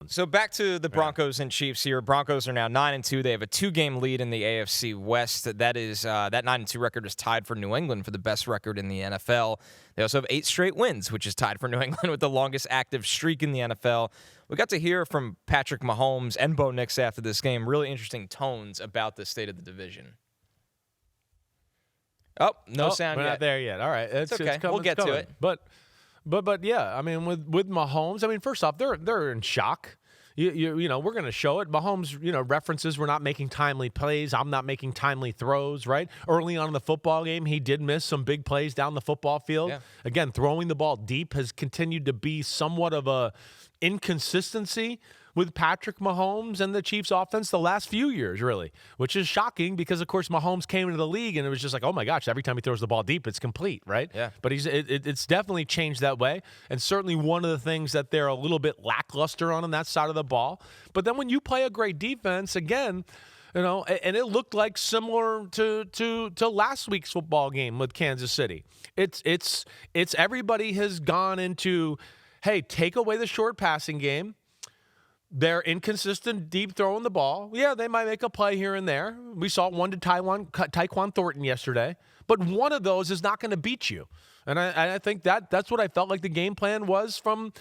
So back to the Broncos and Chiefs here. Broncos are now 9-2. They have a 2-game lead in the AFC West. That 9-2 record is tied for New England for the best record in the NFL. They also have 8 straight wins, which is tied for New England with the longest active streak in the NFL. We got to hear from Patrick Mahomes and Bo Nix after this game. Really interesting tones about the state of the division. Oh, no sound yet. We're not there yet. All right. It's okay. We'll get to it. But yeah, I mean, with Mahomes, I mean, first off, they're in shock. You know, we're going to show it. Mahomes, references, we're not making timely plays. I'm not making timely throws, right? Early on in the football game, he did miss some big plays down the football field. Yeah. Again, throwing the ball deep has continued to be somewhat of a inconsistency with Patrick Mahomes and the Chiefs offense the last few years, really, which is shocking because, of course, Mahomes came into the league and it was just like, oh, my gosh, every time he throws the ball deep, it's complete, right? Yeah. But it's definitely changed that way, and certainly one of the things that they're a little bit lackluster on that side of the ball. But then when you play a great defense, again, and it looked like similar to last week's football game with Kansas City. It's everybody has gone into, hey, take away the short passing game. They're inconsistent deep throwing the ball. Yeah, they might make a play here and there. We saw one to Tyquan Thornton yesterday. But one of those is not going to beat you. And I think that's what I felt like the game plan was from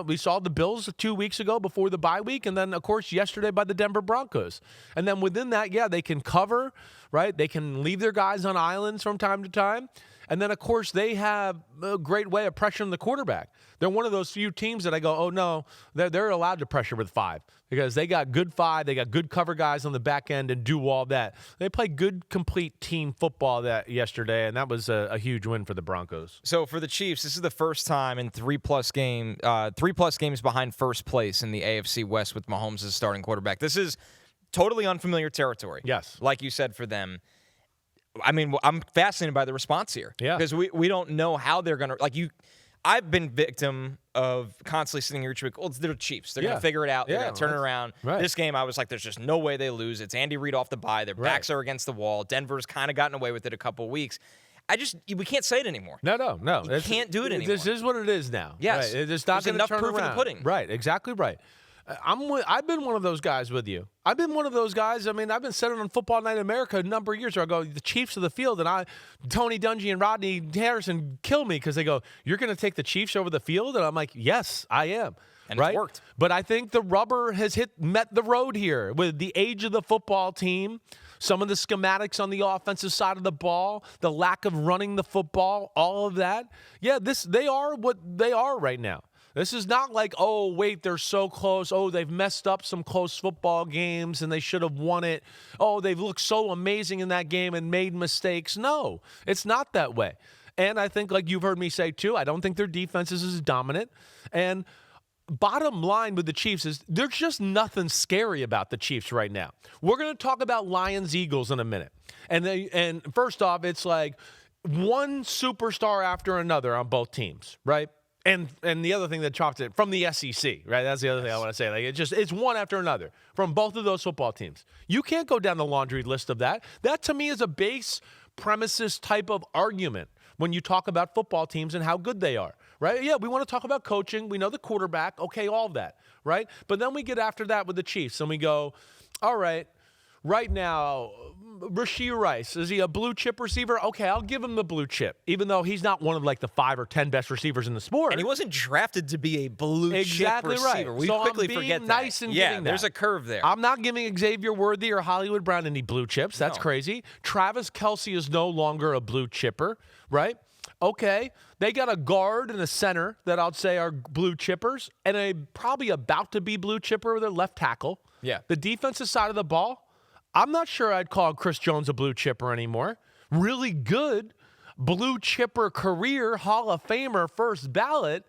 we saw the Bills 2 weeks ago before the bye week, and then, of course, yesterday by the Denver Broncos. And then within that, yeah, they can cover, right? They can leave their guys on islands from time to time. And then, of course, they have a great way of pressuring the quarterback. They're one of those few teams that I go, oh, no, they're allowed to pressure with 5 because they got good 5. They got good cover guys on the back end and do all that. They played good, complete team football yesterday, and that was a huge win for the Broncos. So for the Chiefs, this is the first time in 3+ games behind first place in the AFC West with Mahomes as starting quarterback. This is totally unfamiliar territory. Yes. Like you said, for them. I mean, I'm fascinated by the response here. Yeah. Because we don't know how they're going to I've been victim of constantly sitting here each week. Well, they're the Chiefs. They're going to figure it out. They're going to turn it around. Right. This game, I was like, there's just no way they lose. It's Andy Reid off the bye. Their backs are against the wall. Denver's kind of gotten away with it a couple weeks. We can't say it anymore. No. You can't do it anymore. This is what it is now. Yes. Right. It's not There's enough proof in the pudding. Right. Exactly right. I've been one of those guys with you. I've been one of those guys. I mean, I've been saying on Football Night in America a number of years ago. I go, the Chiefs of the field, and Tony Dungy and Rodney Harrison kill me because they go, you're going to take the Chiefs over the field? And I'm like, yes, I am. And right? It's worked. But I think the rubber has met the road here with the age of the football team, some of the schematics on the offensive side of the ball, the lack of running the football, all of that. Yeah, they are what they are right now. This is not like, oh, wait, they're so close. Oh, they've messed up some close football games and they should have won it. Oh, they've looked so amazing in that game and made mistakes. No, it's not that way. And I think, like you've heard me say, too, I don't think their defense is as dominant. And bottom line with the Chiefs is there's just nothing scary about the Chiefs right now. We're going to talk about Lions-Eagles in a minute. And first off, it's like one superstar after another on both teams, right? And the other thing that chopped it from the SEC, right? That's the other thing I want to say. Like it's one after another from both of those football teams. You can't go down the laundry list of that. That to me is a base premises type of argument when you talk about football teams and how good they are, right? Yeah, we want to talk about coaching. We know the quarterback. Okay, all of that, right? But then we get after that with the Chiefs and we go, all right, right now, Rashee Rice, is he a blue chip receiver? Okay, I'll give him the blue chip, even though he's not one of like the 5 or 10 best receivers in the sport. And he wasn't drafted to be a blue chip receiver. Right. We so quickly I'm being forget nice that. And yeah, there's a curve there. I'm not giving Xavier Worthy or Hollywood Brown any blue chips. That's crazy. Travis Kelce is no longer a blue chipper, right? Okay, they got a guard and a center that I'd say are blue chippers, and a probably about to be blue chipper with their left tackle. Yeah. The defensive side of the ball, I'm not sure I'd call Chris Jones a blue chipper anymore. Really good blue chipper career, Hall of Famer, first ballot,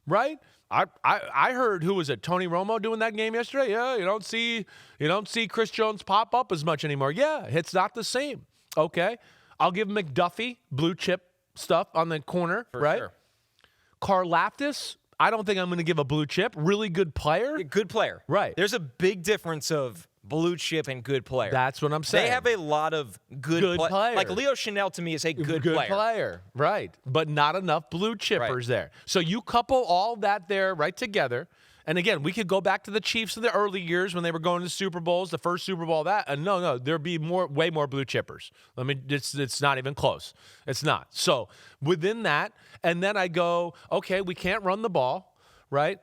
right? I heard, who was it, Tony Romo doing that game yesterday? Yeah, you don't see Chris Jones pop up as much anymore. Yeah, it's not the same. Okay, I'll give McDuffie blue chip stuff on the corner, right? Sure. Karlaftis, I don't think I'm going to give a blue chip. Really good player. Good player. Right. There's a big difference of blue chip and good player. That's what I'm saying. They have a lot of good players. Like Leo Chanel to me is a good player. Right. But not enough blue chippers there. So you couple all that there right together, And again, we could go back to the Chiefs in the early years when they were going to Super Bowls, the first Super Bowl, no, there'd be way more blue chippers. It's not even close. It's not. So within that, and then I go, okay, we can't run the ball, right?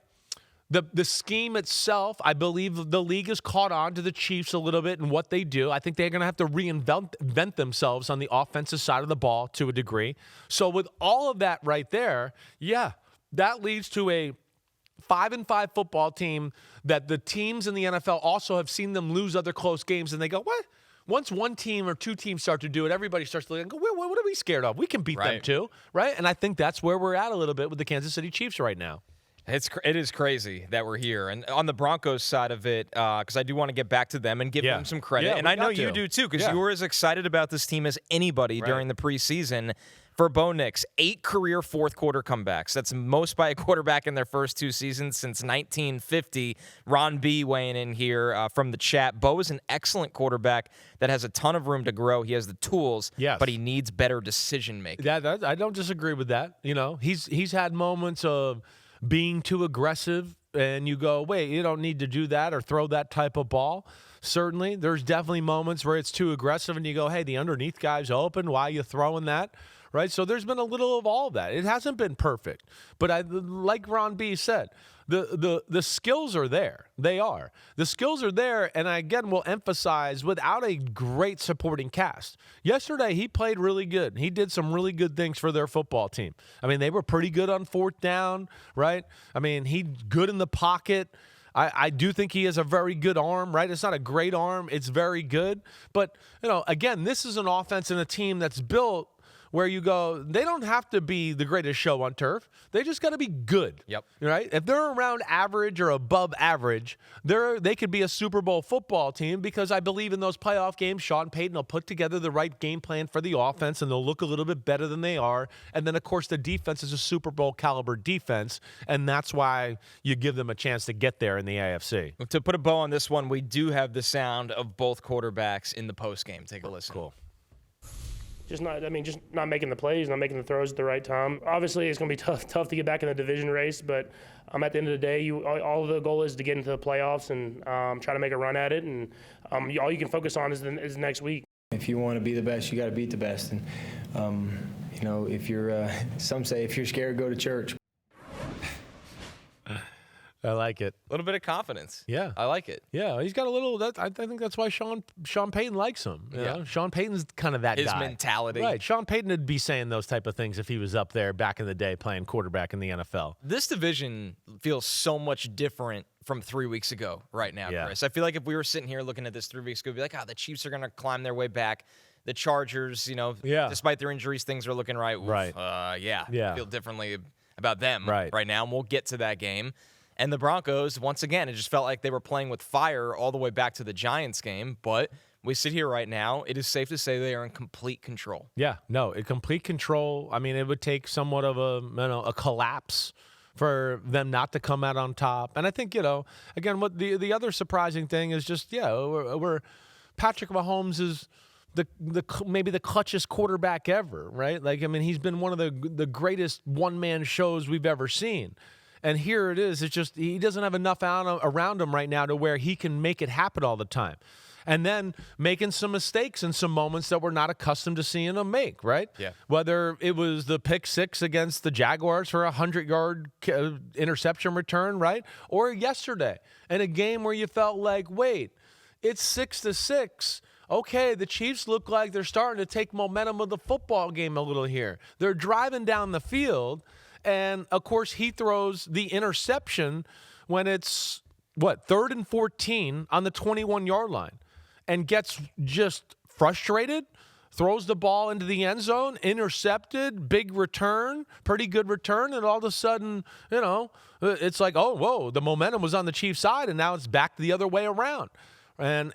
The scheme itself, I believe the league has caught on to the Chiefs a little bit in what they do. I think they're going to have to reinvent themselves on the offensive side of the ball to a degree. So with all of that right there, yeah, that leads to a 5-5 football team that the teams in the NFL also have seen them lose other close games, and they go, what? Once one team or two teams start to do it, everybody starts to look and go, what are we scared of? We can beat them too, right? And I think that's where we're at a little bit with the Kansas City Chiefs right now. It is crazy that we're here. And on the Broncos side of it, because I do want to get back to them and give them some credit. Yeah, and I know you do too, because you were as excited about this team as anybody during the preseason. For Bo Nix, 8 career fourth-quarter comebacks. That's most by a quarterback in their first 2 seasons since 1950. Ron B. weighing in here from the chat. Bo is an excellent quarterback that has a ton of room to grow. He has the tools, but he needs better decision-making. Yeah, I don't disagree with that. You know, he's had moments of being too aggressive, and you go, wait, you don't need to do that or throw that type of ball. Certainly, there's definitely moments where it's too aggressive, and you go, hey, the underneath guy's open. Why are you throwing that? Right? So there's been a little of all of that. It hasn't been perfect. But like Ron B. said, the skills are there. They are. The skills are there, and I, again, will emphasize, without a great supporting cast. Yesterday, he played really good. He did some really good things for their football team. I mean, they were pretty good on fourth down, right? I mean, he's good in the pocket. I do think he has a very good arm, right? It's not a great arm. It's very good. But, you know, again, this is an offense and a team that's built where you go, they don't have to be the greatest show on turf. They just got to be good. Yep. Right? If they're around average or above average, they could be a Super Bowl football team, because I believe in those playoff games, Sean Payton will put together the right game plan for the offense, and they'll look a little bit better than they are. And then, of course, the defense is a Super Bowl caliber defense, and that's why you give them a chance to get there in the AFC. To put a bow on this one, we do have the sound of both quarterbacks in the postgame. Take a listen. Cool. Just not making the plays, not making the throws at the right time. Obviously, it's going to be tough to get back in the division race, but at the end of the day, all the goal is to get into the playoffs and try to make a run at it, and all you can focus on is next week. If you want to be the best, you got to beat the best, and you know, if you're some say if you're scared, go to church. I like it. A little bit of confidence. Yeah. I like it. Yeah, he's got a little. I think that's why Sean Payton likes him. You know? Sean Payton's kind of that His guy. mentality. Right. Sean Payton would be saying those type of things if he was up there back in the day playing quarterback in the NFL. This division feels so much different from 3 weeks ago right now, Chris. I feel like if we were sitting here looking at this 3 weeks ago, we'd be like, the Chiefs are going to climb their way back. The Chargers, despite their injuries, things are looking right. Oof, right. I feel differently about them right now, and we'll get to that game. And the Broncos, once again, it just felt like they were playing with fire all the way back to the Giants game. But we sit here right now, it is safe to say they are in complete control. Yeah, no, in complete control. I mean, it would take somewhat of a collapse for them not to come out on top. And I think, again, what the other surprising thing is just, we're Patrick Mahomes is maybe the clutchest quarterback ever, right? Like, I mean, he's been one of the greatest one-man shows we've ever seen. And here it is. It's just he doesn't have enough around him right now to where he can make it happen all the time. And then making some mistakes in some moments that we're not accustomed to seeing him make, right? Yeah. Whether it was the pick six against the Jaguars for a 100-yard interception return, right? Or yesterday in a game where you felt like, wait, it's 6-6. Okay, the Chiefs look like they're starting to take momentum of the football game a little here. They're driving down the field. And, of course, he throws the interception when it's, 3rd and 14 on the 21-yard line, and gets just frustrated, throws the ball into the end zone, intercepted, big return, pretty good return, and all of a sudden, it's like, oh, whoa, the momentum was on the Chiefs' side, and now it's back the other way around. And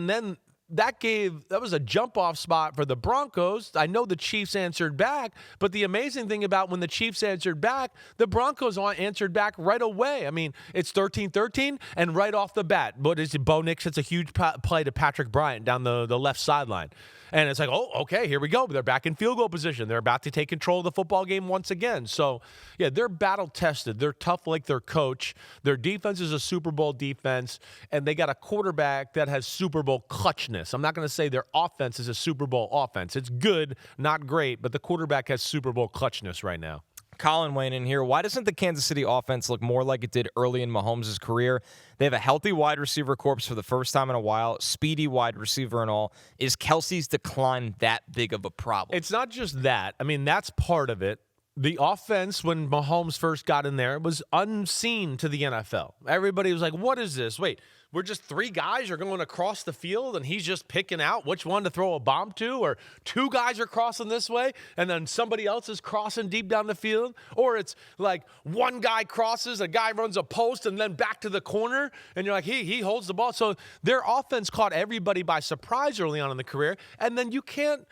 then that was a jump-off spot for the Broncos. I know the Chiefs answered back, but the amazing thing about when the Chiefs answered back, the Broncos answered back right away. I mean, it's 13-13, and right off the bat, what is it? Bo Nix hits a huge play to Patrick Bryant down the left sideline. And it's like, oh, okay, here we go. They're back in field goal position. They're about to take control of the football game once again. So, yeah, they're battle-tested. They're tough like their coach. Their defense is a Super Bowl defense, and they got a quarterback that has Super Bowl clutchness. I'm not going to say their offense is a Super Bowl offense. It's good, not great, but the quarterback has Super Bowl clutchness right now. Colin Wayne in here. Why doesn't the Kansas City offense look more like it did early in Mahomes' career? They have a healthy wide receiver corps for the first time in a while, speedy wide receiver and all. Is Kelsey's decline that big of a problem? It's not just that. I mean, that's part of it. The offense, when Mahomes first got in there, was unseen to the NFL. Everybody was like, what is this? Wait, we're just three guys are going across the field, and he's just picking out which one to throw a bomb to? Or two guys are crossing this way, and then somebody else is crossing deep down the field? Or it's like one guy crosses, a guy runs a post, and then back to the corner, and you're like, he holds the ball. So their offense caught everybody by surprise early on in the career, and then you can't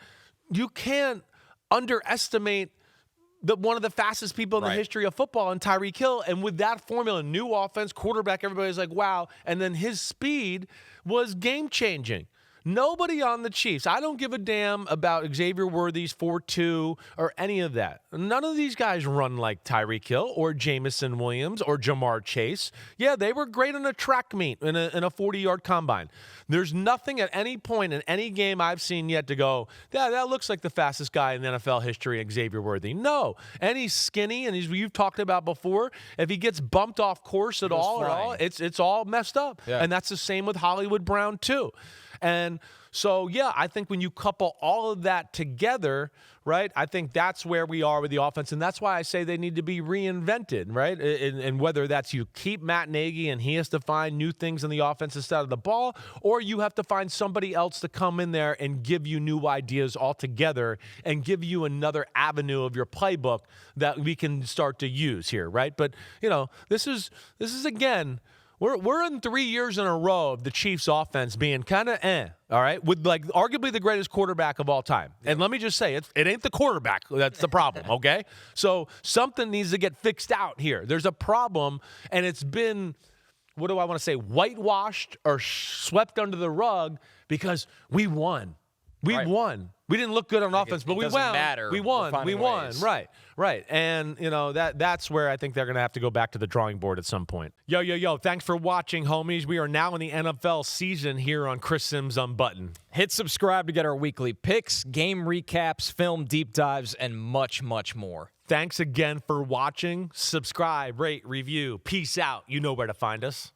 underestimate one of the fastest people in the history of football, and Tyreek Hill. And with that formula, new offense, quarterback, everybody's like, wow. And then his speed was game-changing. Nobody on the Chiefs. I don't give a damn about Xavier Worthy's 4.2 or any of that. None of these guys run like Tyreek Hill or Jamison Williams or Jamar Chase. Yeah, they were great in a track meet, in a 40-yard combine. There's nothing at any point in any game I've seen yet to go, yeah, that looks like the fastest guy in NFL history, Xavier Worthy. No. And he's skinny, and you've talked about before. If he gets bumped off course at all, it's all messed up. Yeah. And that's the same with Hollywood Brown, too. And so, yeah, I think when you couple all of that together, right, I think that's where we are with the offense. And that's why I say they need to be reinvented, right? And whether that's you keep Matt Nagy and he has to find new things in the offensive side of the ball, or you have to find somebody else to come in there and give you new ideas altogether and give you another avenue of your playbook that we can start to use here, right? But, you know, this is again, We're in 3 years in a row of the Chiefs' offense being kind of all right, with like arguably the greatest quarterback of all time. Yeah. And let me just say, it ain't the quarterback that's the problem, okay? So something needs to get fixed out here. There's a problem, and it's been, what do I want to say, whitewashed or swept under the rug because we won. We won. We didn't look good on offense, but we won. Matter. We won. We won. Ways. Right. And, you know, that's where I think they're going to have to go back to the drawing board at some point. Yo. Thanks for watching, homies. We are now in the NFL season here on Chris Simms Unbuttoned. Hit subscribe to get our weekly picks, game recaps, film deep dives, and much, much more. Thanks again for watching. Subscribe, rate, review. Peace out. You know where to find us.